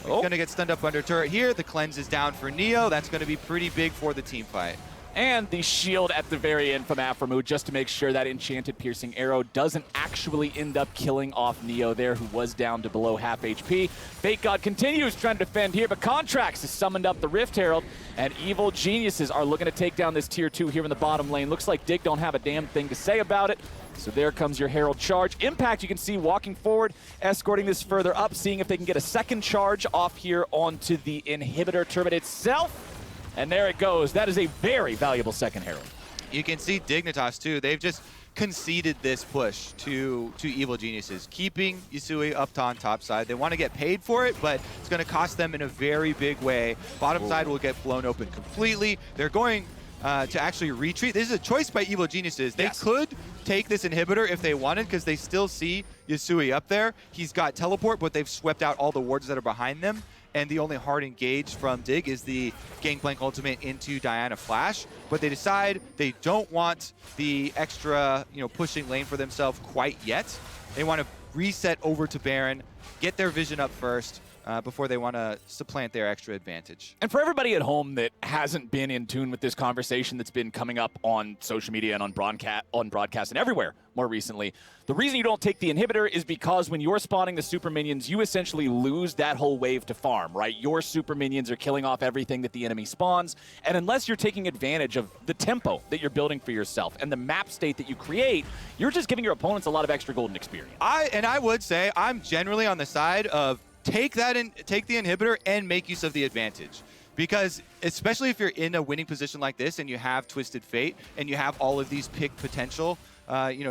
Going to get stunned up under turret here. The cleanse is down for Neo. That's going to be pretty big for the team fight. And the shield at the very end from Aphromoo just to make sure that enchanted piercing arrow doesn't actually end up killing off Neo there, who was down to below half HP. Fake God continues trying to defend here, but Contrax has summoned up the Rift Herald, and Evil Geniuses are looking to take down this tier 2 here in the bottom lane. Looks like Dig don't have a damn thing to say about it. So there comes your Herald charge. Impact, you can see walking forward, escorting this further up, seeing if they can get a second charge off here onto the inhibitor turret itself. And there it goes. That is a very valuable second Herald. You can see Dignitas, too. They've just conceded this push to Evil Geniuses, keeping Yusui up on top side. They want to get paid for it, but it's going to cost them in a very big way. Bottom side will get blown open completely. They're going to actually retreat. This is a choice by Evil Geniuses. They could take this inhibitor if they wanted, because they still see Yusui up there. He's got teleport, but they've swept out all the wards that are behind them. And the only hard engage from Dig is the Gangplank ultimate into Diana Flash. But they decide they don't want the extra, pushing lane for themselves quite yet. They want to reset over to Baron, get their vision up first, before they want to supplant their extra advantage. And for everybody at home that hasn't been in tune with this conversation that's been coming up on social media and on broadcast and everywhere more recently, the reason you don't take the inhibitor is because when you're spawning the super minions, you essentially lose that whole wave to farm, right? Your super minions are killing off everything that the enemy spawns, and unless you're taking advantage of the tempo that you're building for yourself and the map state that you create, you're just giving your opponents a lot of extra golden experience. I would say I'm generally on the side of take the inhibitor and make use of the advantage. Because especially if you're in a winning position like this and you have Twisted Fate and you have all of these pick potential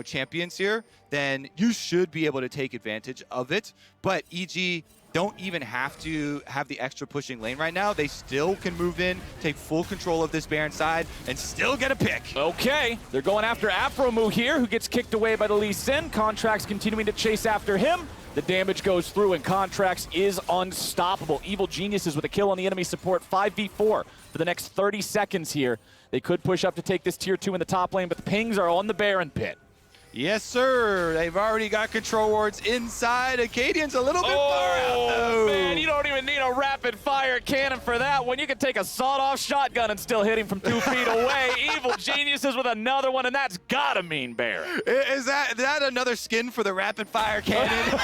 champions here, then you should be able to take advantage of it. But EG don't even have to have the extra pushing lane right now. They still can move in, take full control of this Baron side, and still get a pick. Okay, they're going after Aphromoo here, who gets kicked away by the Lee Sin. Contracts continuing to chase after him. The damage goes through, and Contracts is unstoppable. Evil Geniuses with a kill on the enemy support, 5v4 for the next 30 seconds here. They could push up to take this tier 2 in the top lane, but the pings are on the Baron pit. Yes, sir. They've already got control wards inside. Acadian's a little bit far out, though. Man, you don't even need a rapid fire cannon for that one. You can take a sawed-off shotgun and still hit him from 2 feet away. Evil Geniuses with another one, and that's gotta mean Baron. Is that another skin for the rapid fire cannon?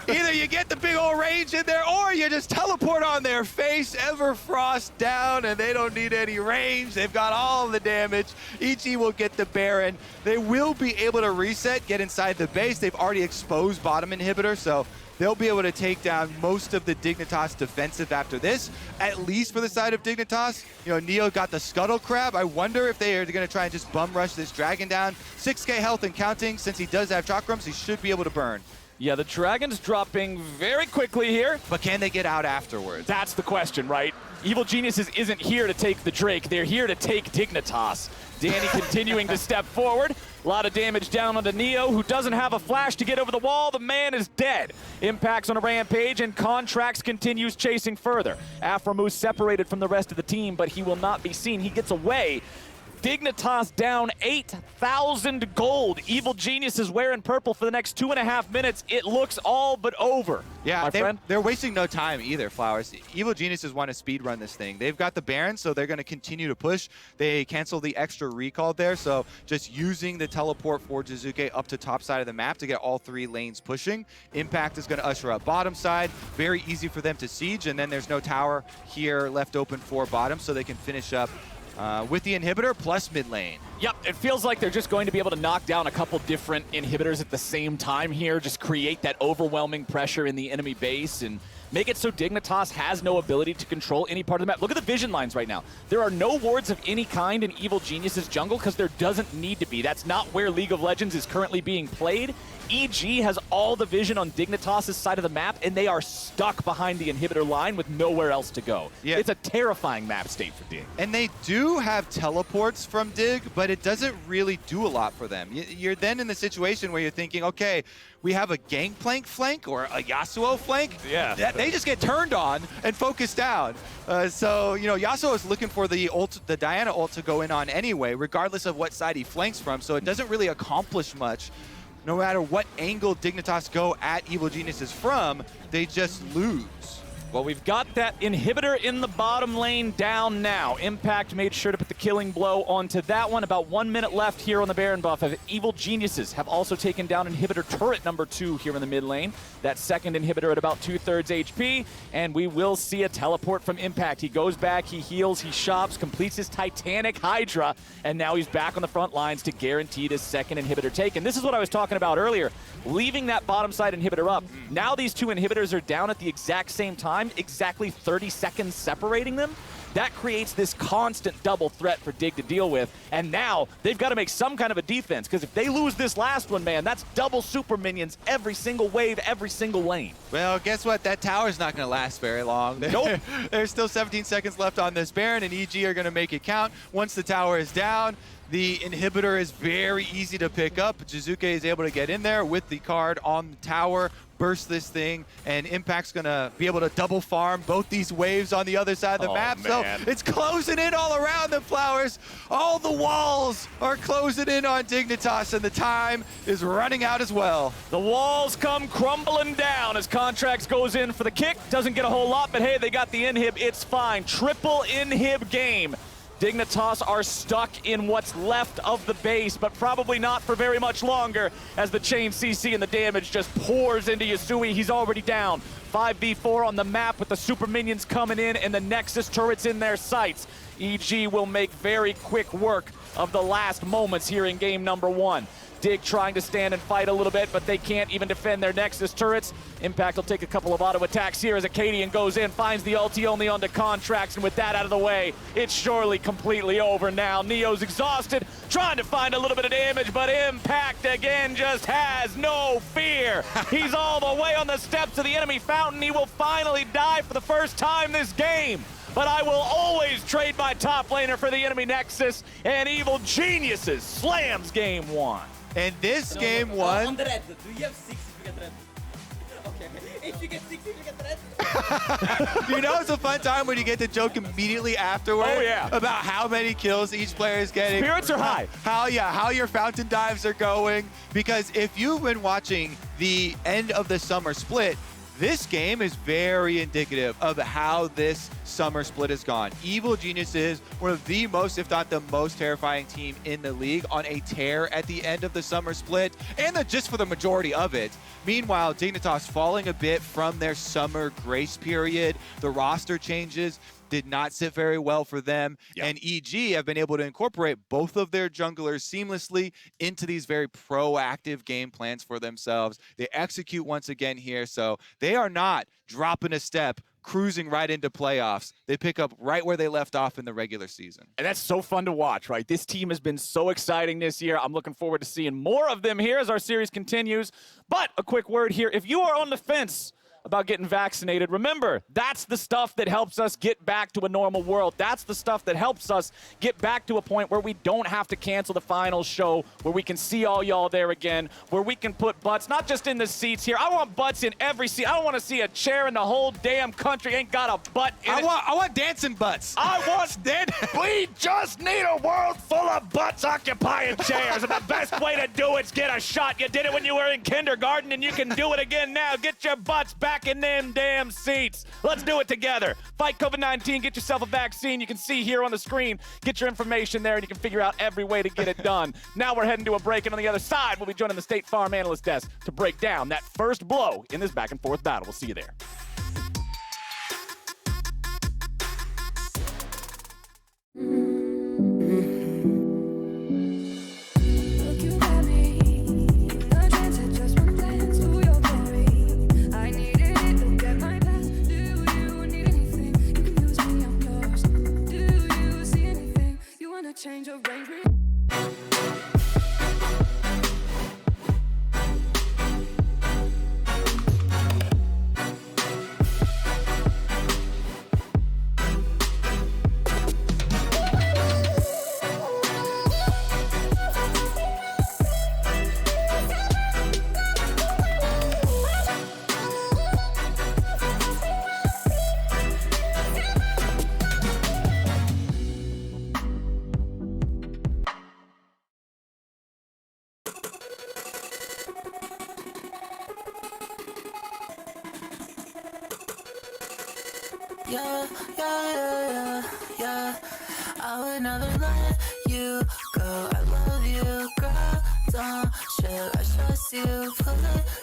Either you get the big old range in there, or you just teleport on their face, Everfrost down, and they don't need any range. They've got all the damage. EG will get the Baron. They will be able to reset, get inside the base. They've already exposed bottom inhibitor, so they'll be able to take down most of the Dignitas defensive after this, at least for the side of Dignitas. Neo got the Scuttle Crab. I wonder if they are going to try and just bum rush this dragon down. 6k health and counting. Since he does have Chakrams, he should be able to burn. Yeah, the dragon's dropping very quickly here. But can they get out afterwards? That's the question, right? Evil Geniuses isn't here to take the Drake. They're here to take Dignitas. Danny continuing to step forward. A lot of damage down onto Neo, who doesn't have a flash to get over the wall. The man is dead. Impacts on a rampage, and Contracts continues chasing further. Aphromoo separated from the rest of the team, but he will not be seen. He gets away. Dignitas down 8,000 gold. Evil Geniuses wearing purple for the next 2.5 minutes. It looks all but over. Yeah, friend. They're wasting no time either, Flowers. Evil Geniuses want to speed run this thing. They've got the Baron, so they're going to continue to push. They cancel the extra recall there, so just using the teleport for Jizuke up to top side of the map to get all 3 lanes pushing. Impact is going to usher up bottom side. Very easy for them to siege, and then there's no tower here left open for bottom, so they can finish up with the inhibitor plus mid lane. Yep, it feels like they're just going to be able to knock down a couple different inhibitors at the same time here, just create that overwhelming pressure in the enemy base and Make it so Dignitas has no ability to control any part of the map. Look at the vision lines right now. There are no wards of any kind in Evil Genius's jungle because there doesn't need to be. That's not where League of Legends is currently being played. EG has all the vision on Dignitas' side of the map, and they are stuck behind the inhibitor line with nowhere else to go. Yeah. It's a terrifying map state for Dig. And they do have teleports from Dig, but it doesn't really do a lot for them. You're then in the situation where you're thinking, okay, we have a Gangplank flank or a Yasuo flank. Yeah. They just get turned on and focused down. So, you know, Yasuo is looking for the Diana ult to go in on anyway, regardless of what side he flanks from. So it doesn't really accomplish much. No matter what angle Dignitas go at Evil Geniuses from, they just lose. Well, we've got that inhibitor in the bottom lane down now. Impact made sure to put the killing blow onto that one. About 1 minute left here on the Baron buff. Evil Geniuses have also taken down inhibitor turret number 2 here in the mid lane. That second inhibitor at about 2/3 HP. And we will see a teleport from Impact. He goes back, he heals, he shops, completes his Titanic Hydra, and now he's back on the front lines to guarantee his second inhibitor take. And this is what I was talking about earlier. Leaving that bottom side inhibitor up. Now these two inhibitors are down at the exact same time, exactly 30 seconds separating them. That creates this constant double threat for Dig to deal with. And now they've got to make some kind of a defense, because if they lose this last one, man, that's double super minions every single wave, every single lane. Well, guess what? That tower's not going to last very long. Nope. There's still 17 seconds left on this Baron, and EG are going to make it count. Once the tower is down, the inhibitor is very easy to pick up. Jizuke is able to get in there with the card on the tower, burst this thing, and Impact's gonna be able to double farm both these waves on the other side of the map. Man. So it's closing in all around the Flowers. All the walls are closing in on Dignitas, and the time is running out as well. The walls come crumbling down as Contracts goes in for the kick. Doesn't get a whole lot, but hey, they got the inhib. It's fine. Triple inhib game. Dignitas are stuck in what's left of the base, but probably not for very much longer as the chain CC and the damage just pours into Yasui. He's already down. 5v4 on the map with the super minions coming in and the Nexus turrets in their sights. EG will make very quick work of the last moments here in game number 1. Dig trying to stand and fight a little bit, but they can't even defend their Nexus turrets. Impact will take a couple of auto attacks here as Acadian goes in, finds the ulti only onto Contracts, and with that out of the way, it's surely completely over now. Neo's exhausted, trying to find a little bit of damage, but Impact again just has no fear. He's all the way on the steps of the enemy fountain. He will finally die for the first time this game. But I will always trade my top laner for the enemy Nexus, and Evil Geniuses slams game 1. And this game 1... On the red, do you have 6 if you get red? Okay, if you get 6 if you get red. You know, it's a fun time when you get to joke immediately afterward about how many kills each player is getting. Spirits are high. How your fountain dives are going. Because if you've been watching the end of the summer split, this game is very indicative of how this summer split has gone. Evil Geniuses, one of the most, if not the most terrifying team in the league, on a tear at the end of the summer split, and just for the majority of it. Meanwhile, Dignitas falling a bit from their summer grace period. The roster changes did not sit very well for them. Yep. And EG have been able to incorporate both of their junglers seamlessly into these very proactive game plans for themselves. They execute once again here, so they are not dropping a step, cruising right into playoffs. They pick up right where they left off in the regular season. And that's so fun to watch, right? This team has been so exciting this year. I'm looking forward to seeing more of them here as our series continues. But a quick word here. If you are on the fence about getting vaccinated, remember, that's the stuff that helps us get back to a normal world. That's the stuff that helps us get back to a point where we don't have to cancel the finals show, where we can see all y'all there again, where we can put butts, not just in the seats here. I want butts in every seat. I don't want to see a chair in the whole damn country ain't got a butt in it. I want dancing butts. We just need a world full of butts occupying chairs, and the best way to do it's get a shot. You did it when you were in kindergarten, and you can do it again now. Get your butts back in them damn seats. Let's do it together. Fight COVID-19. Get yourself a vaccine. You can see here on the screen. Get your information there, and you can figure out every way to get it done. Now we're heading to a break, and on the other side, we'll be joining the State Farm Analyst Desk to break down that first blow in this back-and-forth battle. We'll see you there. yeah, yeah. I would never let you go. I love you, girl. Don't should I trust you? Put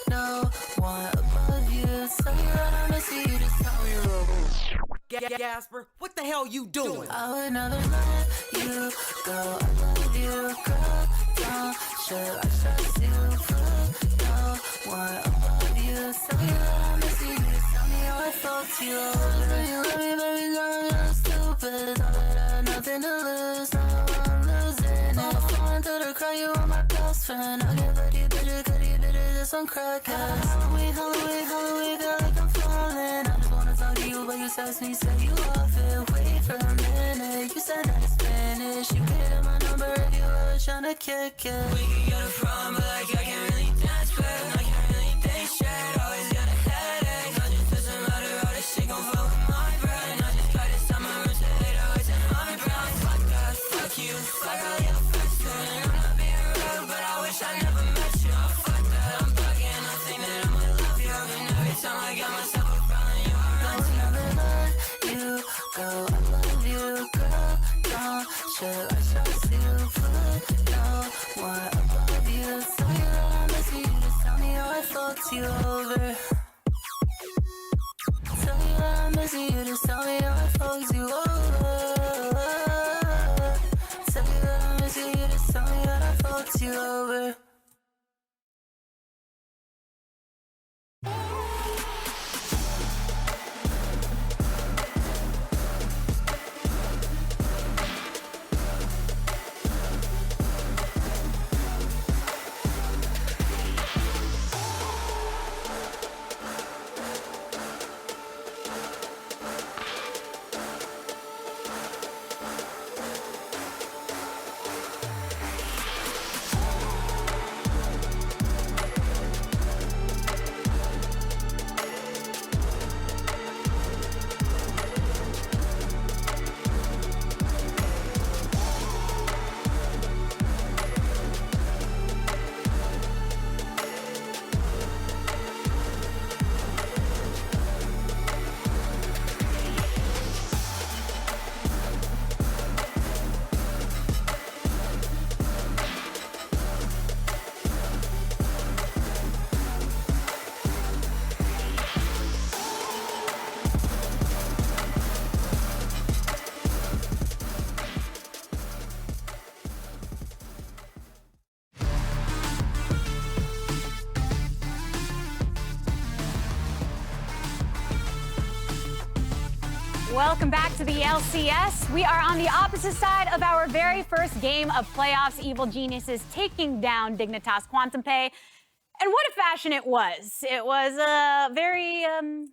no one above you. Tell you that I miss you, just tell me Gasper, what the hell you doing? I would never let you go. I love you, girl. Don't should I trust you? Put no one above you. Tell you that I miss you, just tell me how I fucked you over. You love me, baby girl, you're stupid. Thought that I had nothing to lose, now I'm losing it. I'm falling through the crowd, you are my best friend. I can't let you bitches, cause you bitches just some crackheads. Halloween, girl, like I'm falling. I just wanna talk to you, but you text me, say you love it. Wait for a minute, you said that in Spanish. You hit my number if you ever tryna kick it. We can get a problem, but like I can't really dance back. I can't really think straight, always got a headache. I just doesn't matter, all this shit gon' fuck with my brain. I just got this summer room to 808s and my brown. Fuck that, fuck you, fuck all your friends too. And I'm not being rude, but I wish I never met you. Fuck that, I'm bugging, I think that I'ma love you. And every time I get myself a problem, you are right. I would never let you go. I love you, girl. Don't should I trust you? Put no one above you. Tell you that I miss you, just tell me how I fucked you over. Tell you that I miss you, just tell me how I fucked you over. Tell you that I miss you, just tell me how I fucked you over. Welcome back to the LCS. We are on the opposite side of our very first game of playoffs. Evil Geniuses taking down Dignitas QNTMPAY. And what a fashion it was. It was very,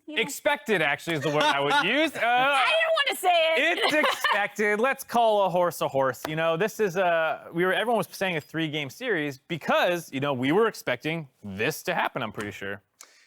Expected, actually, is the word I would use. I didn't want to say it. It's expected. Let's call a horse a horse. You know, this is everyone was saying a 3-game series because, you know, we were expecting this to happen, I'm pretty sure.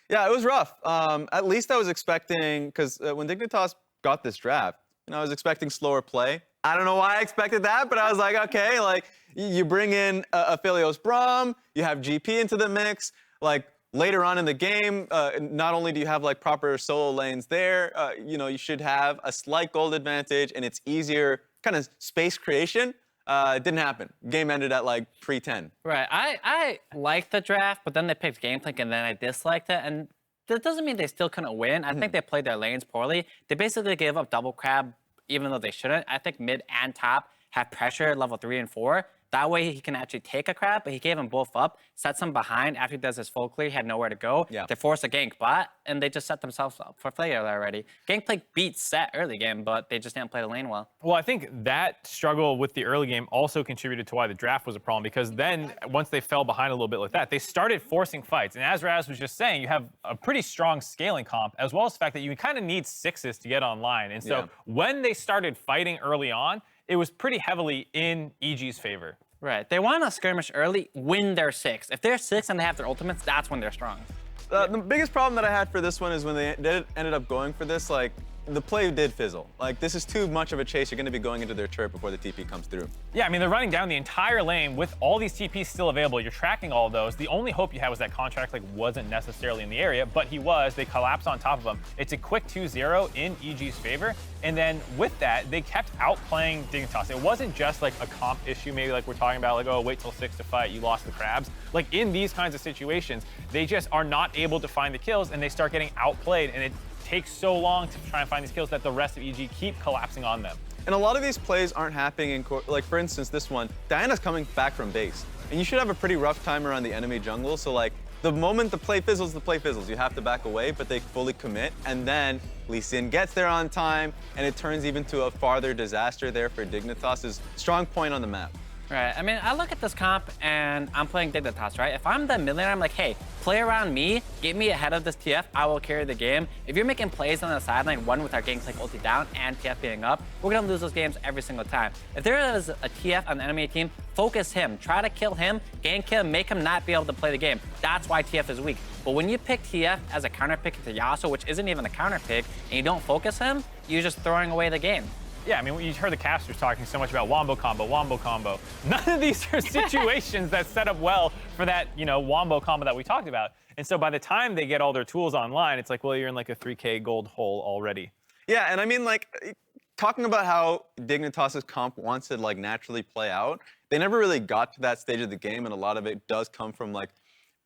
Yeah, it was rough. At least I was expecting, because when Dignitas got this draft, you know, I was expecting slower play. I don't know why I expected that, but I was like, okay, like you bring in Aphelios Braum, you have GP into the mix. Like later on in the game, not only do you have like proper solo lanes there, you know, you should have a slight gold advantage and it's easier kind of space creation. It didn't happen. Game ended at like pre-10. Right. I liked the draft, but then they picked Gameplay and then I disliked it. And that doesn't mean they still couldn't win. I think they played their lanes poorly. They basically gave up double crab, even though they shouldn't. I think mid and top have pressure at level 3 and 4. That way he can actually take a crab, but he gave them both up, sets them behind. After he does his full clear, he had nowhere to go. Yeah. They forced a gank bot, and they just set themselves up for failure already. Gameplay beat Set early game, but they just didn't play the lane well. Well, I think that struggle with the early game also contributed to why the draft was a problem, because then once they fell behind a little bit like that, they started forcing fights. And as Raz was just saying, you have a pretty strong scaling comp, as well as the fact that you kind of need 6s to get online. And so when they started fighting early on, it was pretty heavily in EG's favor. Right. They want to skirmish early, win their 6. If they're 6 and they have their ultimates, that's when they're strong. The biggest problem that I had for this one is when they ended up going for this, like, the play did fizzle. Like, this is too much of a chase. You're going to be going into their turret before the TP comes through. Yeah, I mean, they're running down the entire lane with all these TPs still available. You're tracking all of those. The only hope you had was that Contract like wasn't necessarily in the area, but he was. They collapsed on top of him. It's a quick 2-0 in EG's favor. And then with that, they kept outplaying Dignitas. It wasn't just like a comp issue, maybe like we're talking about, like, oh, wait till 6 to fight, you lost the crabs. Like, in these kinds of situations, they just are not able to find the kills, and they start getting outplayed, and it takes so long to try and find these kills that the rest of EG keep collapsing on them. And a lot of these plays aren't happening in like, for instance, this one, Diana's coming back from base, and you should have a pretty rough time around the enemy jungle. So like, the moment the play fizzles, the play fizzles. You have to back away, but they fully commit, and then Lee Sin gets there on time, and it turns even to a farther disaster there for Dignitas' strong point on the map. Right, I mean, I look at this comp and I'm playing Dignitas, right? If I'm the millionaire, I'm like, hey, play around me, get me ahead of this TF, I will carry the game. If you're making plays on the sideline, one with our Gangplank ulti down and TF being up, we're gonna lose those games every single time. If there is a TF on the enemy team, focus him, try to kill him, gank him, make him not be able to play the game. That's why TF is weak. But when you pick TF as a counter pick to Yasuo, which isn't even a counter pick, and you don't focus him, you're just throwing away the game. Yeah, I mean, you heard the casters talking so much about wombo combo, wombo combo. None of these are situations that set up well for that, you know, wombo combo that we talked about. And so by the time they get all their tools online, it's like, well, you're in like a 3K gold hole already. Yeah, and I mean, like, talking about how Dignitas' comp wants to like naturally play out, they never really got to that stage of the game, and a lot of it does come from like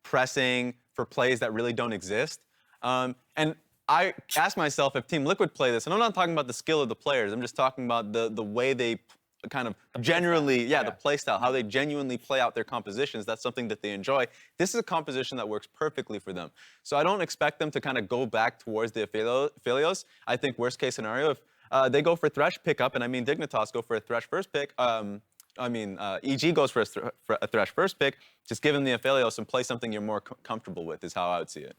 pressing for plays that really don't exist. And I ask myself if Team Liquid play this, and I'm not talking about the skill of the players, I'm just talking about the way they kind of genuinely, the play style, how they genuinely play out their compositions. That's something that they enjoy. This is a composition that works perfectly for them. So I don't expect them to kind of go back towards the Aphelios. I think worst case scenario, if they go for Thresh pickup, and I mean Dignitas go for a Thresh first pick, EG goes for a Thresh first pick, just give them the Aphelios and play something you're more comfortable with is how I would see it.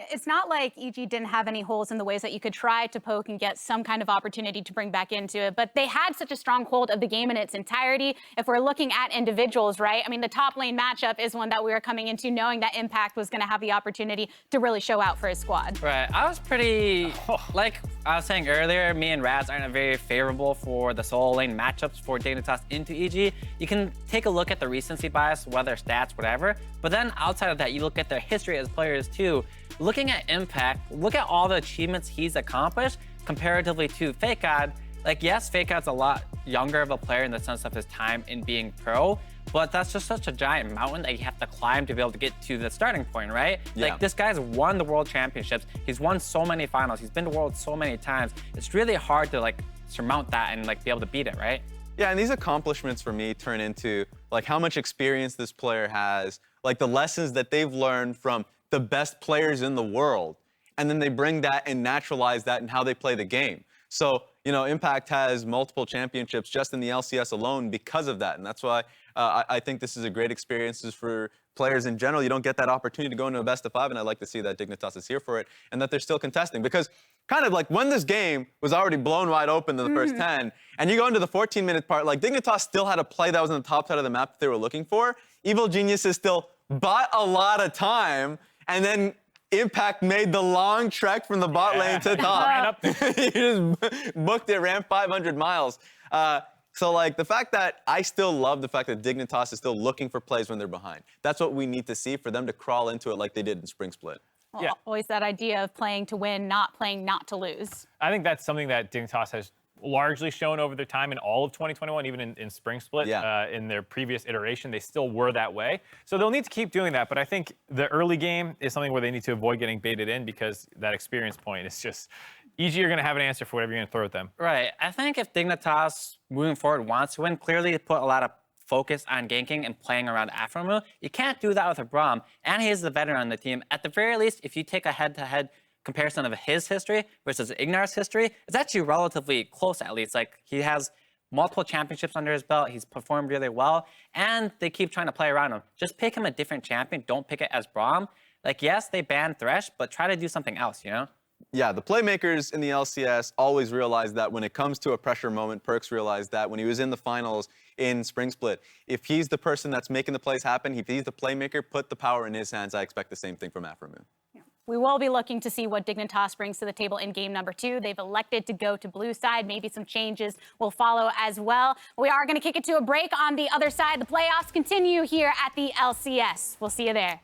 It's not like EG didn't have any holes in the ways that you could try to poke and get some kind of opportunity to bring back into it, but they had such a strong hold of the game in its entirety. If we're looking at individuals, right? I mean, the top lane matchup is one that we were coming into knowing that Impact was going to have the opportunity to really show out for his squad. Right, I was pretty, like I was saying earlier, me and Raz aren't very favorable for the solo lane matchups for Dignitas into EG. You can take a look at the recency bias, whether stats, whatever, but then outside of that, you look at their history as players too. Looking at Impact, look at all the achievements he's accomplished comparatively to FakeGod. Like, yes, FakeGod's a lot younger of a player in the sense of his time in being pro, but that's just such a giant mountain that you have to climb to be able to get to the starting point, right? Yeah. Like, this guy's won the World Championships. He's won so many finals. He's been to Worlds so many times. It's really hard to, like, surmount that and, like, be able to beat it, right? Yeah, and these accomplishments for me turn into, like, how much experience this player has, like, the lessons that they've learned from the best players in the world, and then they bring that and naturalize that in how they play the game. So, you know, Impact has multiple championships just in the LCS alone because of that, and that's why I think this is a great experience for players in general. You don't get that opportunity to go into a best of 5, and I like to see that Dignitas is here for it, and that they're still contesting, because kind of like when this game was already blown wide open in the first 10, and you go into the 14-minute part, like Dignitas still had a play that was on the top side of the map that they were looking for. Evil Geniuses still bought a lot of time, and then Impact made the long trek from the bot lane to the top. He just booked it, ran 500 miles. So, like, the fact that I still love the fact that Dignitas is still looking for plays when they're behind. That's what we need to see for them to crawl into it like they did in Spring Split. Well, Yeah. always that idea of playing to win, not playing not to lose. I think that's something that Dignitas has largely shown over their time in all of 2021, even in Spring Split. In their previous iteration, they still were that way. So they'll need to keep doing that. But I think the early game is something where they need to avoid getting baited in, because that experience point is just, EG are going to have an answer for whatever you're going to throw at them. Right, I think if Dignitas moving forward wants to win, clearly put a lot of focus on ganking and playing around Afromu. You can't do that with a Braum, and he's the veteran on the team. At the very least, if you take a head-to-head comparison of his history versus Ignar's history, it's actually relatively close, at least. Like, he has multiple championships under his belt, he's performed really well, and they keep trying to play around him. Just pick him a different champion, don't pick it as Braum. Like, yes, they banned Thresh, but try to do something else, you know? Yeah, the playmakers in the LCS always realize that when it comes to a pressure moment. Perkz realized that when he was in the finals in Spring Split. If he's the person that's making the plays happen, if he's the playmaker, put the power in his hands. I expect the same thing from Afromu. We will be looking to see what Dignitas brings to the table in game number 2. They've elected to go to blue side. Maybe some changes will follow as well. We are going to kick it to a break. On the other side, the playoffs continue here at the LCS. We'll see you there.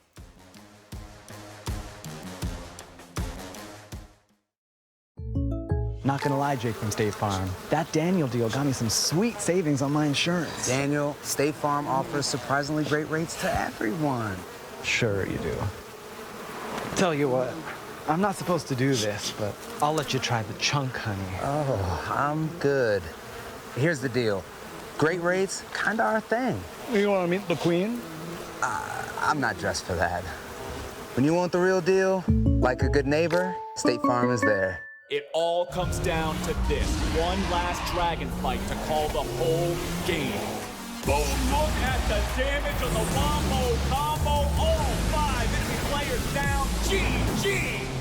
Not gonna lie, Jake from State Farm. That Daniel deal got me some sweet savings on my insurance. Daniel, State Farm offers surprisingly great rates to everyone. Sure you do. Tell you what, I'm not supposed to do this, but I'll let you try the chunk, honey. Oh, I'm good. Here's the deal. Great rates, kinda our thing. You wanna meet the queen? I'm not dressed for that. When you want the real deal, like a good neighbor, State Farm is there. It all comes down to this one last dragon fight to call the whole game. Boom, look at the damage on the wombo combo. All 5 enemy players down. GG.